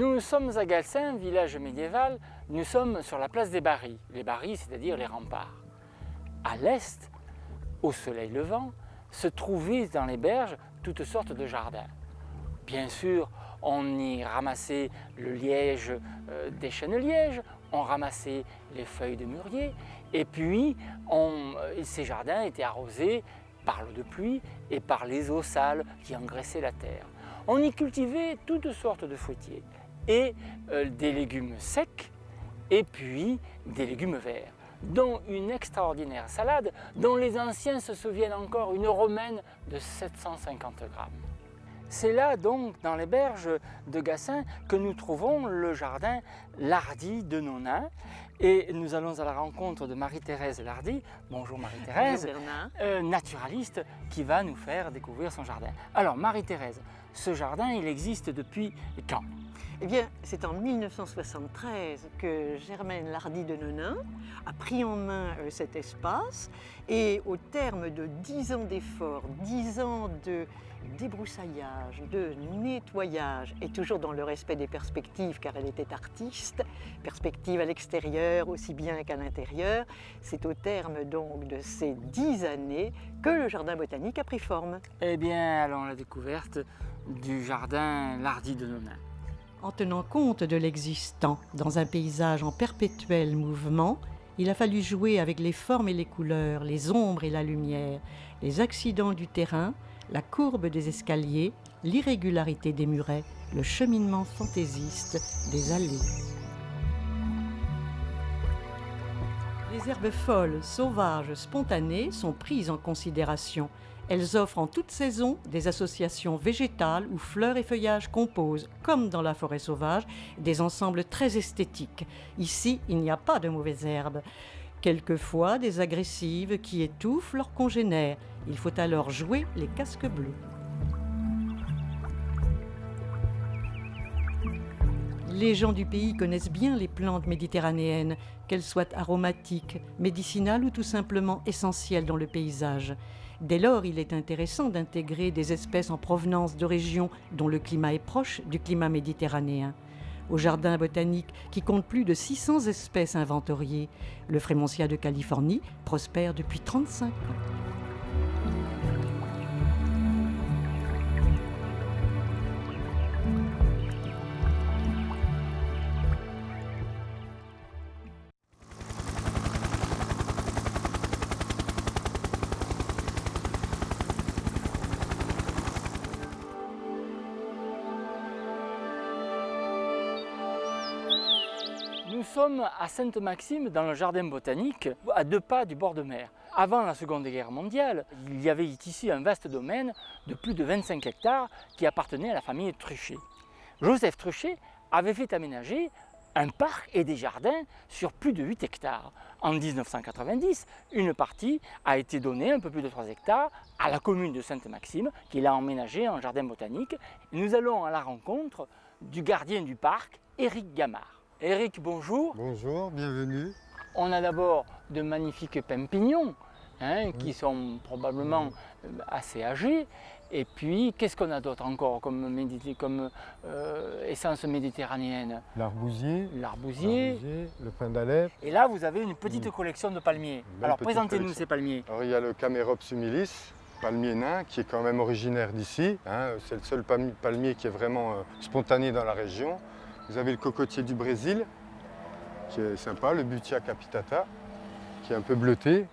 Nous sommes à Galcin, village médiéval, nous sommes sur la place des Barris. Les Barris, c'est-à-dire les remparts. À l'est, au soleil levant, se trouvaient dans les berges toutes sortes de jardins. Bien sûr, on y ramassait le liège des chênes-lièges, on ramassait les feuilles de mûrier, et puis ces jardins étaient arrosés par l'eau de pluie et par les eaux sales qui engraissaient la terre. On y cultivait toutes sortes de fruitiers et des légumes secs et puis des légumes verts, dont une extraordinaire salade dont les anciens se souviennent encore, une romaine de 750 grammes. C'est là donc, dans les berges de Gassin, que nous trouvons le jardin Lardy de Nonain. Et nous allons à la rencontre de Marie-Thérèse Lardy. Bonjour Marie-Thérèse, naturaliste qui va nous faire découvrir son jardin. Alors Marie-Thérèse, ce jardin, il existe depuis quand ? Eh bien, c'est en 1973 que Germaine Lardy de Nonain a pris en main cet espace et au terme de 10 ans d'efforts, 10 ans de débroussaillage, de nettoyage et toujours dans le respect des perspectives car elle était artiste, perspectives à l'extérieur aussi bien qu'à l'intérieur, c'est au terme donc de ces 10 années que le jardin botanique a pris forme. Eh bien, allons à la découverte du jardin Lardy de Nonain. En tenant compte de l'existant dans un paysage en perpétuel mouvement, il a fallu jouer avec les formes et les couleurs, les ombres et la lumière, les accidents du terrain, la courbe des escaliers, l'irrégularité des murets, le cheminement fantaisiste des allées. Les herbes folles, sauvages, spontanées sont prises en considération. Elles offrent en toute saison des associations végétales où fleurs et feuillages composent, comme dans la forêt sauvage, des ensembles très esthétiques. Ici, il n'y a pas de mauvaises herbes. Quelquefois, des agressives qui étouffent leurs congénères. Il faut alors jouer les casques bleus. Les gens du pays connaissent bien les plantes méditerranéennes, qu'elles soient aromatiques, médicinales ou tout simplement essentielles dans le paysage. Dès lors, il est intéressant d'intégrer des espèces en provenance de régions dont le climat est proche du climat méditerranéen. Au jardin botanique, qui compte plus de 600 espèces inventoriées, le Frémontia de Californie prospère depuis 35 ans. Nous sommes à Sainte-Maxime, dans le jardin botanique, à 2 pas du bord de mer. Avant la Seconde Guerre mondiale, il y avait ici un vaste domaine de plus de 25 hectares qui appartenait à la famille Truchet. Joseph Truchet avait fait aménager un parc et des jardins sur plus de 8 hectares. En 1990, une partie a été donnée, un peu plus de 3 hectares, à la commune de Sainte-Maxime, qui l'a emménagé en jardin botanique. Nous allons à la rencontre du gardien du parc, Éric Gamard. Éric, bonjour. Bonjour, bienvenue. On a d'abord de magnifiques pins pignons qui sont probablement assez âgés. Et puis, qu'est-ce qu'on a d'autre encore comme essence méditerranéenne? L'arbousier. L'arbousier. Le pin d'Alep. Et là, vous avez une petite collection de palmiers. Alors, présentez-nous ces palmiers. Alors, il y a le Camerops humilis, palmier nain, qui est quand même originaire d'ici. C'est le seul palmier qui est vraiment spontané dans la région. Vous avez le cocotier du Brésil, qui est sympa, le Butia capitata, qui est un peu bleuté,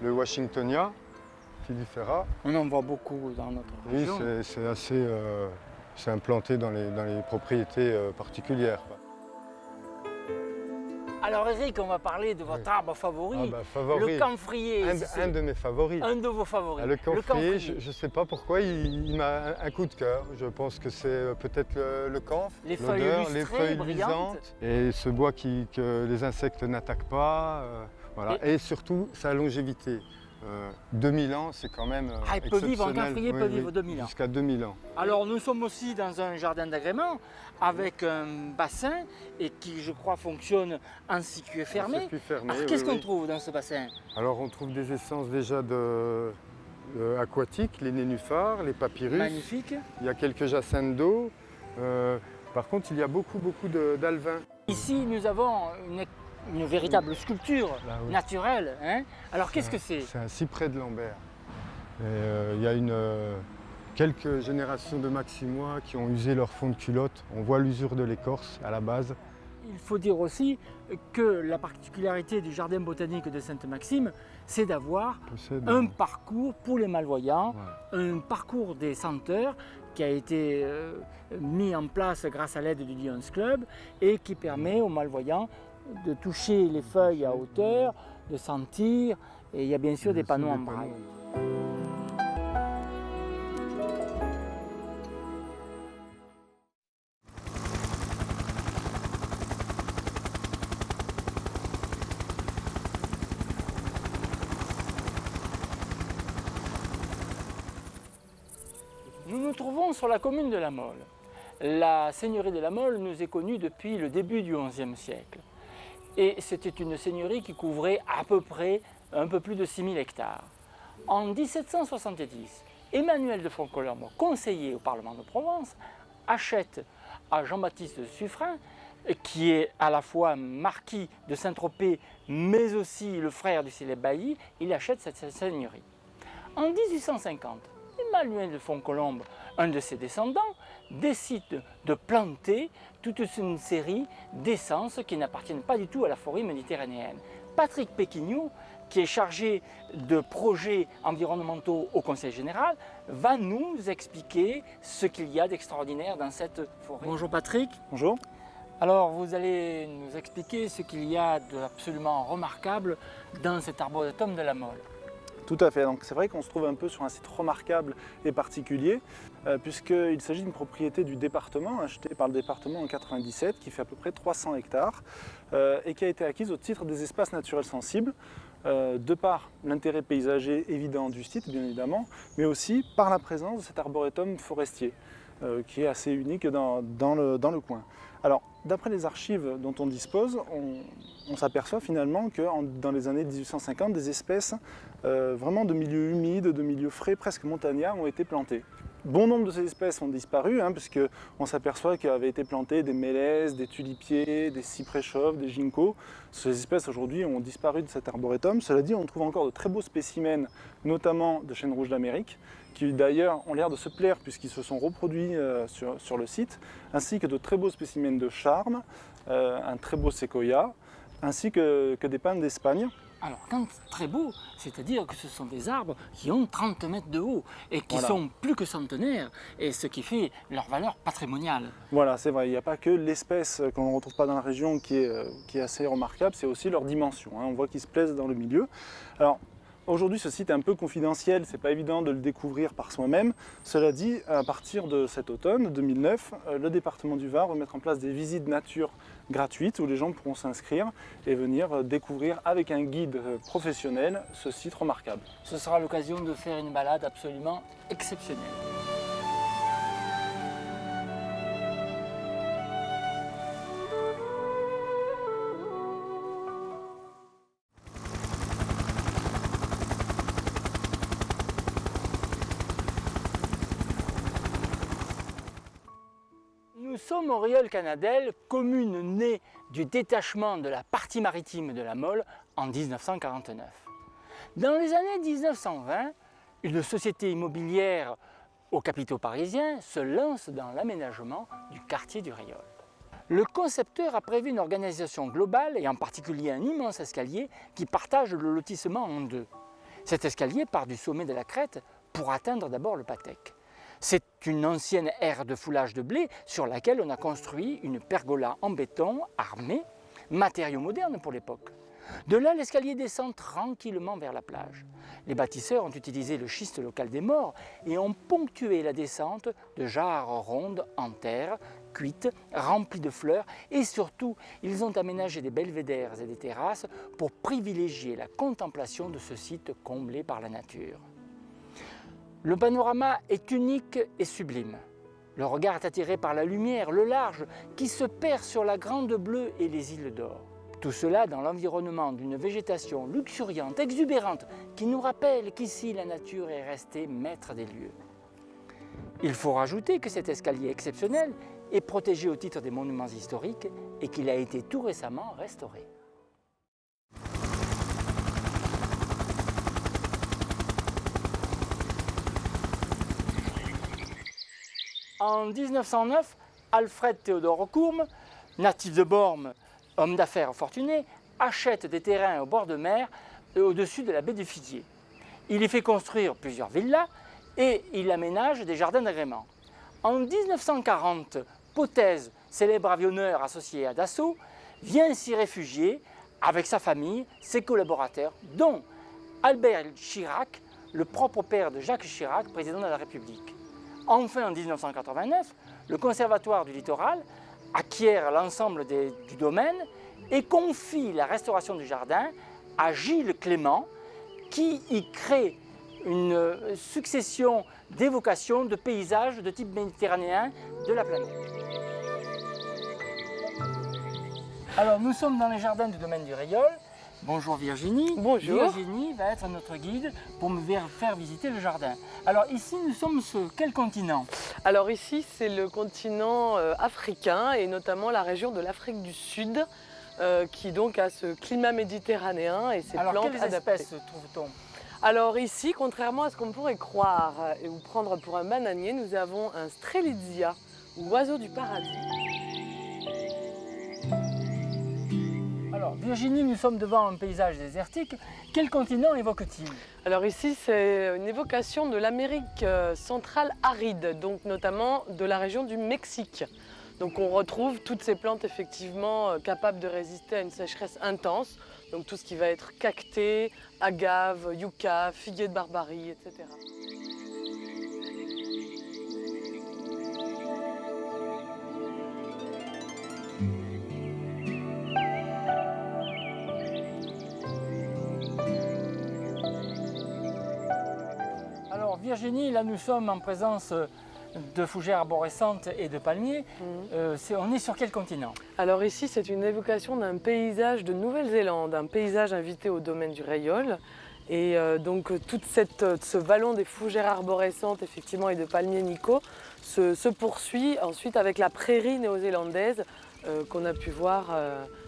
le Washingtonia, filifera. On en voit beaucoup dans notre région. Oui, c'est assez c'est implanté dans les propriétés particulières. Alors Éric, on va parler de votre arbre favori, favori. Le camphrier. Un de mes favoris. Un de vos favoris. Le camphrier, je ne sais pas pourquoi, il m'a un coup de cœur. Je pense que c'est peut-être le camphre, les feuilles luisantes. Et ce bois que les insectes n'attaquent pas. Voilà. Et surtout, sa longévité. 2000 ans, c'est quand même il peut vivre, un camphrier peut vivre 2000 ans. Jusqu'à 2000 ans. Alors nous sommes aussi dans un jardin d'agrément avec un bassin et qui, je crois, fonctionne en circuit fermé. Alors qu'est-ce qu'on trouve dans ce bassin? Alors on trouve des essences déjà aquatiques, les nénuphars, les papyrus. Magnifique. Il y a quelques jacinthes d'eau. Par contre, il y a beaucoup d'alevins. Ici, nous avons une véritable sculpture Là, oui. naturelle. Hein. Alors, qu'est-ce que c'est? C'est un cyprès de Lambert. Il y a quelques générations de Maximois qui ont usé leur fond de culotte. On voit l'usure de l'écorce à la base. Il faut dire aussi que la particularité du jardin botanique de Sainte-Maxime, c'est d'avoir un parcours pour les malvoyants, un parcours des senteurs qui a été mis en place grâce à l'aide du Lions Club et qui permet aux malvoyants de toucher les feuilles à hauteur, de sentir, et il y a bien sûr des panneaux en braille. Nous nous trouvons sur la commune de La Mole. La seigneurie de La Mole nous est connue depuis le début du XIe siècle. Et c'était une seigneurie qui couvrait à peu près un peu plus de 6000 hectares. En 1770, Emmanuel de Fontcolombe, conseiller au Parlement de Provence, achète à Jean-Baptiste de Suffren, qui est à la fois marquis de Saint-Tropez, mais aussi le frère du célèbre bailli, il achète cette seigneurie. En 1850, Emmanuel de Fontcolombe, un de ses descendants, décide de planter toute une série d'essences qui n'appartiennent pas du tout à la forêt méditerranéenne. Patrick Péquignot, qui est chargé de projets environnementaux au Conseil général, va nous expliquer ce qu'il y a d'extraordinaire dans cette forêt. Bonjour Patrick. Bonjour. Alors vous allez nous expliquer ce qu'il y a d'absolument remarquable dans cet arboretum de La Mole. Tout à fait, donc c'est vrai qu'on se trouve un peu sur un site remarquable et particulier puisqu'il s'agit d'une propriété du département, achetée par le département en 1997, qui fait à peu près 300 hectares et qui a été acquise au titre des espaces naturels sensibles, de par l'intérêt paysager évident du site bien évidemment, mais aussi par la présence de cet arboretum forestier qui est assez unique dans le coin. Alors, d'après les archives dont on dispose, on s'aperçoit finalement que dans les années 1850, des espèces vraiment de milieux humides, de milieux frais, presque montagnards, ont été plantées. Bon nombre de ces espèces ont disparu, puisqu'on s'aperçoit qu'il avait été planté des mélèzes, des tulipiers, des cyprès chauves, des ginkgos. Ces espèces aujourd'hui ont disparu de cet arboretum. Cela dit, on trouve encore de très beaux spécimens, notamment de chênes rouges d'Amérique, qui d'ailleurs ont l'air de se plaire puisqu'ils se sont reproduits sur le site, ainsi que de très beaux spécimens de charme, un très beau séquoia, ainsi que des pins d'Espagne. Alors, quand très beau, c'est-à-dire que ce sont des arbres qui ont 30 mètres de haut et qui sont plus que centenaires, et ce qui fait leur valeur patrimoniale. Voilà, c'est vrai, il n'y a pas que l'espèce qu'on ne retrouve pas dans la région qui est assez remarquable, c'est aussi leur dimension. On voit qu'ils se plaisent dans le milieu. Alors, aujourd'hui, ce site est un peu confidentiel, c'est pas évident de le découvrir par soi-même. Cela dit, à partir de cet automne 2009, le département du Var va mettre en place des visites nature gratuites où les gens pourront s'inscrire et venir découvrir avec un guide professionnel ce site remarquable. Ce sera l'occasion de faire une balade absolument exceptionnelle. Nous sommes au Rieul-Canadel, commune née du détachement de la partie maritime de La Mole en 1949. Dans les années 1920, une société immobilière aux capitaux parisiens se lance dans l'aménagement du quartier du Rieul. Le concepteur a prévu une organisation globale et en particulier un immense escalier qui partage le lotissement en deux. Cet escalier part du sommet de la crête pour atteindre d'abord le Pathèque. C'est une ancienne aire de foulage de blé sur laquelle on a construit une pergola en béton armée, matériau moderne pour l'époque. De là, l'escalier descend tranquillement vers la plage. Les bâtisseurs ont utilisé le schiste local des morts et ont ponctué la descente de jarres rondes en terre, cuites, remplies de fleurs et surtout, ils ont aménagé des belvédères et des terrasses pour privilégier la contemplation de ce site comblé par la nature. Le panorama est unique et sublime. Le regard est attiré par la lumière, le large, qui se perd sur la Grande Bleue et les îles d'Or. Tout cela dans l'environnement d'une végétation luxuriante, exubérante, qui nous rappelle qu'ici la nature est restée maître des lieux. Il faut rajouter que cet escalier exceptionnel est protégé au titre des monuments historiques et qu'il a été tout récemment restauré. En 1909, Alfred Théodore Courme, natif de Bormes, homme d'affaires fortuné, achète des terrains au bord de mer au-dessus de la baie du Figuier. Il y fait construire plusieurs villas et il aménage des jardins d'agrément. En 1940, Potez, célèbre avionneur associé à Dassault, vient s'y réfugier avec sa famille, ses collaborateurs, dont Albert Chirac, le propre père de Jacques Chirac, président de la République. Enfin, en 1989, le Conservatoire du littoral acquiert l'ensemble du domaine et confie la restauration du jardin à Gilles Clément, qui y crée une succession d'évocations de paysages de type méditerranéen de la planète. Alors, nous sommes dans les jardins du domaine du Rayol. Bonjour Virginie. Bonjour. Virginie va être notre guide pour me faire visiter le jardin. Alors ici, nous sommes sur quel continent? Alors ici, c'est le continent africain et notamment la région de l'Afrique du Sud qui donc a ce climat méditerranéen et ses plantes adaptées. Alors quelles espèces trouve-t-on? Alors ici, contrairement à ce qu'on pourrait croire ou prendre pour un bananier, nous avons un Strelitzia ou oiseau du paradis. Alors Virginie, nous sommes devant un paysage désertique. Quel continent évoque-t-il? Alors ici, c'est une évocation de l'Amérique centrale aride, donc notamment de la région du Mexique. Donc on retrouve toutes ces plantes effectivement capables de résister à une sécheresse intense, donc tout ce qui va être cacté, agave, yucca, figuier de Barbarie, etc. Alors Virginie, là nous sommes en présence de fougères arborescentes et de palmiers. On est sur quel continent? Alors ici, c'est une évocation d'un paysage de Nouvelle-Zélande, un paysage invité au domaine du Rayol. Et donc tout ce vallon des fougères arborescentes effectivement, et de palmiers nico se poursuit ensuite avec la prairie néo-zélandaise qu'on a pu voir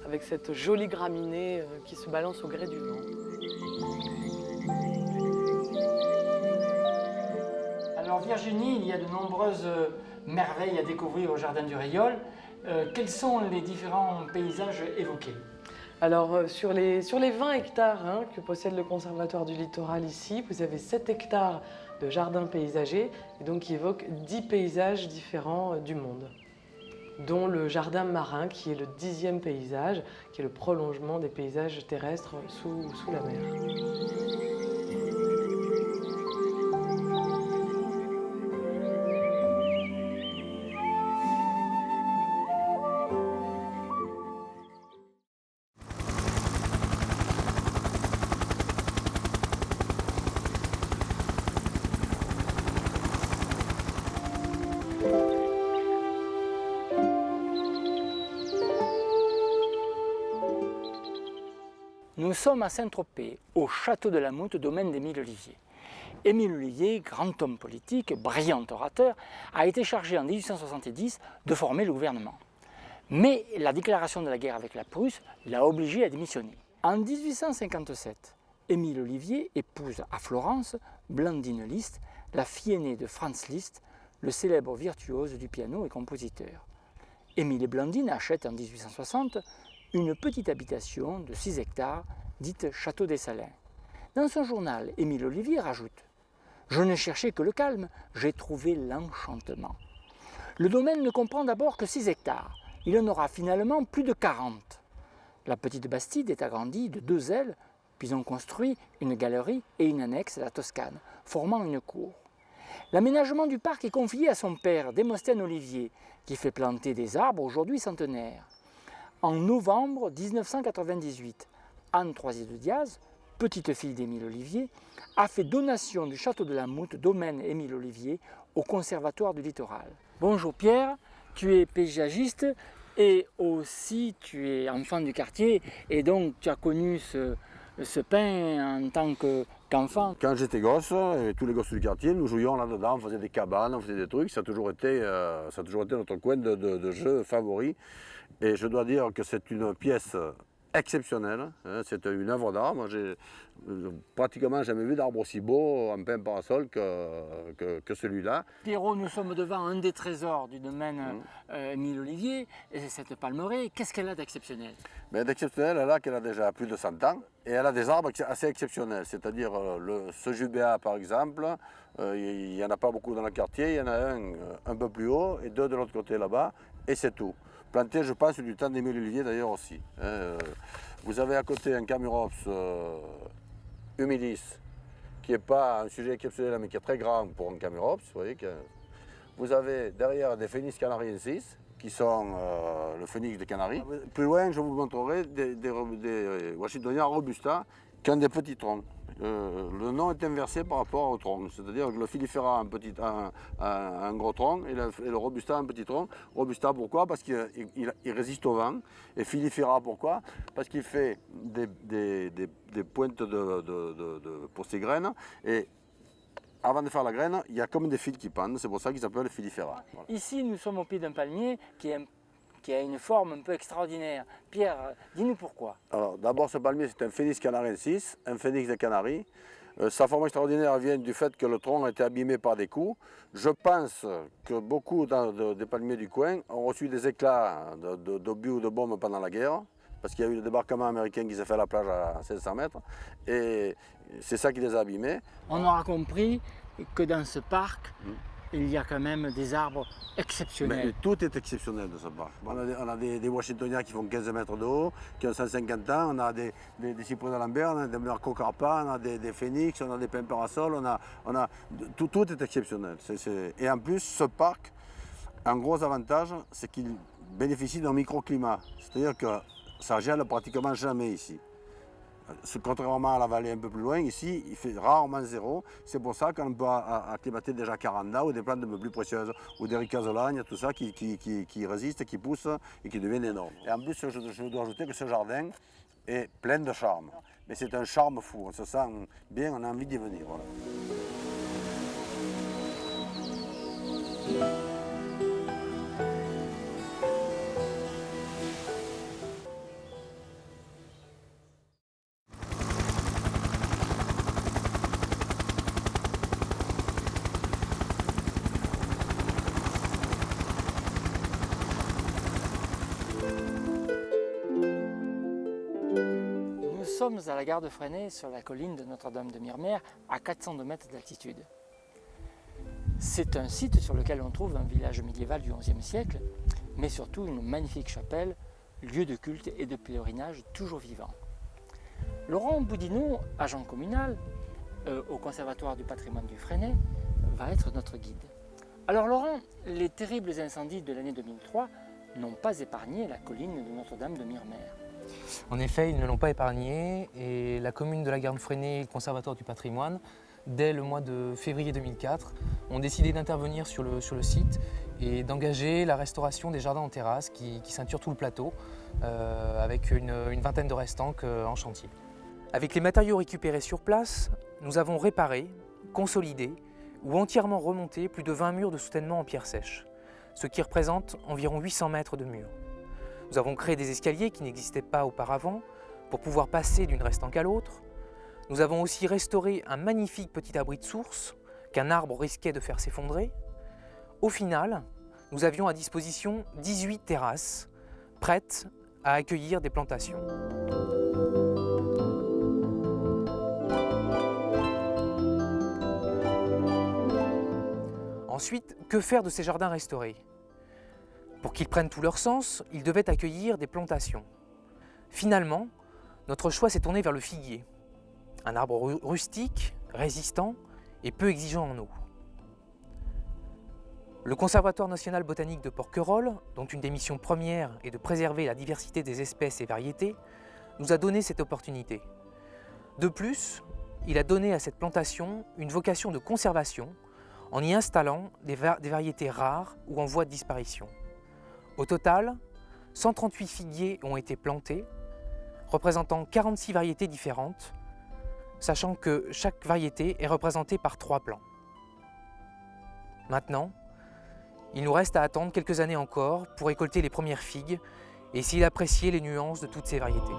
avec cette jolie graminée qui se balance au gré du vent. Alors Virginie, il y a de nombreuses merveilles à découvrir au jardin du Rayol. Quels sont les différents paysages évoqués? Alors sur les 20 hectares que possède le Conservatoire du littoral ici, vous avez 7 hectares de jardins paysagers et donc qui évoquent 10 paysages différents du monde, dont le jardin marin qui est le 10e paysage, qui est le prolongement des paysages terrestres sous la mer. Nous sommes à Saint-Tropez, au château de la Moute, domaine d'Émile Ollivier. Émile Ollivier, grand homme politique, brillant orateur, a été chargé en 1870 de former le gouvernement. Mais la déclaration de la guerre avec la Prusse l'a obligé à démissionner. En 1857, Émile Ollivier épouse à Florence Blandine Liszt, la fille aînée de Franz Liszt, le célèbre virtuose du piano et compositeur. Émile et Blandine achètent en 1860 une petite habitation de 6 hectares, dite Château des Salins. Dans son journal, Émile Ollivier rajoute « Je ne cherchais que le calme, j'ai trouvé l'enchantement ». Le domaine ne comprend d'abord que 6 hectares. Il en aura finalement plus de 40. La petite bastide est agrandie de 2 ailes, puis on construit une galerie et une annexe à la Toscane, formant une cour. L'aménagement du parc est confié à son père, Démosthène Ollivier, qui fait planter des arbres aujourd'hui centenaires. En novembre 1998, Anne Troisier de Diaz, petite fille d'Émile Ollivier, a fait donation du château de la Moute, domaine Émile Ollivier, au Conservatoire du littoral. Bonjour Pierre, tu es paysagiste et aussi tu es enfant du quartier et donc tu as connu ce pain en tant qu'enfant? Quand j'étais gosse, et tous les gosses du quartier, nous jouions là-dedans, on faisait des cabanes, on faisait des trucs, ça a toujours été notre coin de jeu favori. Et je dois dire que c'est une pièce exceptionnelle, hein, c'est une œuvre d'art. Moi, j'ai pratiquement jamais vu d'arbre aussi beau en pain parasol que celui-là. Pierrot, nous sommes devant un des trésors du domaine Émile Ollivier, et c'est cette palmeraie. Qu'est-ce qu'elle a d'exceptionnel? D'exceptionnel, elle a qu'elle a déjà plus de 100 ans, et elle a des arbres assez exceptionnels, c'est-à-dire ce jubéa par exemple, il n'y en a pas beaucoup dans le quartier, il y en a un peu plus haut et deux de l'autre côté là-bas, et c'est tout. Planté, je pense, du temps d'Émile Ollivier d'ailleurs aussi. Vous avez à côté un Camurops humilis, qui n'est pas un sujet exceptionnel, mais qui est très grand pour un Camurops. Vous voyez que vous avez derrière des Phoenix canariensis, qui sont le phénix des Canaries. Plus loin, je vous montrerai des Washingtonia robusta qui ont des petits troncs. Le nom est inversé par rapport au tronc, c'est-à-dire que le filifera a un gros tronc et le robusta a un petit tronc. Robusta pourquoi? Parce qu'il résiste au vent. Et filifera pourquoi? Parce qu'il fait des pointes pour ses graines. Et avant de faire la graine, il y a comme des fils qui pendent, c'est pour ça qu'ils s'appellent filifera. Voilà. Ici, nous sommes au pied d'un palmier qui a une forme un peu extraordinaire. Pierre, dis-nous pourquoi. Alors, d'abord, ce palmier, c'est un Phoenix canariensis, un phénix des Canaries. Sa forme extraordinaire vient du fait que le tronc a été abîmé par des coups. Je pense que beaucoup des palmiers du coin ont reçu des éclats d'obus ou de bombes pendant la guerre, parce qu'il y a eu le débarquement américain qui s'est fait à la plage à 500 mètres, et c'est ça qui les a abîmés. On aura compris que dans ce parc, il y a quand même des arbres exceptionnels. Mais tout est exceptionnel de ce parc. On a des Washingtoniens qui font 15 mètres de haut, qui ont 150 ans, on a des cyprès d'Alembert, on a des Mercocarpa, on a des phénix, on a des pins parasols, tout est exceptionnel. Et en plus, ce parc, un gros avantage, c'est qu'il bénéficie d'un microclimat. C'est-à-dire que ça gèle pratiquement jamais ici. Contrairement à la vallée un peu plus loin, ici, il fait rarement zéro. C'est pour ça qu'on peut acclimater des jacarandas ou des plantes un peu plus précieuses, ou des ricasolagne, tout ça qui résistent, qui poussent et qui deviennent énormes. Et en plus, je dois ajouter que ce jardin est plein de charme. Mais c'est un charme fou, on se sent bien, on a envie d'y venir. Voilà. Nous sommes à la gare de Fresnay, sur la colline de Notre-Dame-de-Mirmer, à 402 mètres d'altitude. C'est un site sur lequel on trouve un village médiéval du XIe siècle, mais surtout une magnifique chapelle, lieu de culte et de pèlerinage toujours vivant. Laurent Boudinot, agent communal au Conservatoire du patrimoine du Fresnay, va être notre guide. Alors Laurent, les terribles incendies de l'année 2003 n'ont pas épargné la colline de Notre-Dame-de-Mirmer. En effet, ils ne l'ont pas épargné et la commune de la gare de Fresnay et le Conservatoire du patrimoine, dès le mois de février 2004, ont décidé d'intervenir sur le site et d'engager la restauration des jardins en terrasse qui ceinturent tout le plateau avec une vingtaine de restants en chantier. Avec les matériaux récupérés sur place, nous avons réparé, consolidé ou entièrement remonté plus de 20 murs de soutènement en pierre sèche, ce qui représente environ 800 mètres de murs. Nous avons créé des escaliers qui n'existaient pas auparavant pour pouvoir passer d'une restanque à l'autre. Nous avons aussi restauré un magnifique petit abri de source qu'un arbre risquait de faire s'effondrer. Au final, nous avions à disposition 18 terrasses prêtes à accueillir des plantations. Ensuite, que faire de ces jardins restaurés ? Pour qu'ils prennent tout leur sens, ils devaient accueillir des plantations. Finalement, notre choix s'est tourné vers le figuier, un arbre rustique, résistant et peu exigeant en eau. Le Conservatoire national botanique de Porquerolles, dont une des missions premières est de préserver la diversité des espèces et variétés, nous a donné cette opportunité. De plus, il a donné à cette plantation une vocation de conservation en y installant des variétés rares ou en voie de disparition. Au total, 138 figuiers ont été plantés, représentant 46 variétés différentes, sachant que chaque variété est représentée par 3 plants. Maintenant, il nous reste à attendre quelques années encore pour récolter les premières figues et essayer d'apprécier les nuances de toutes ces variétés.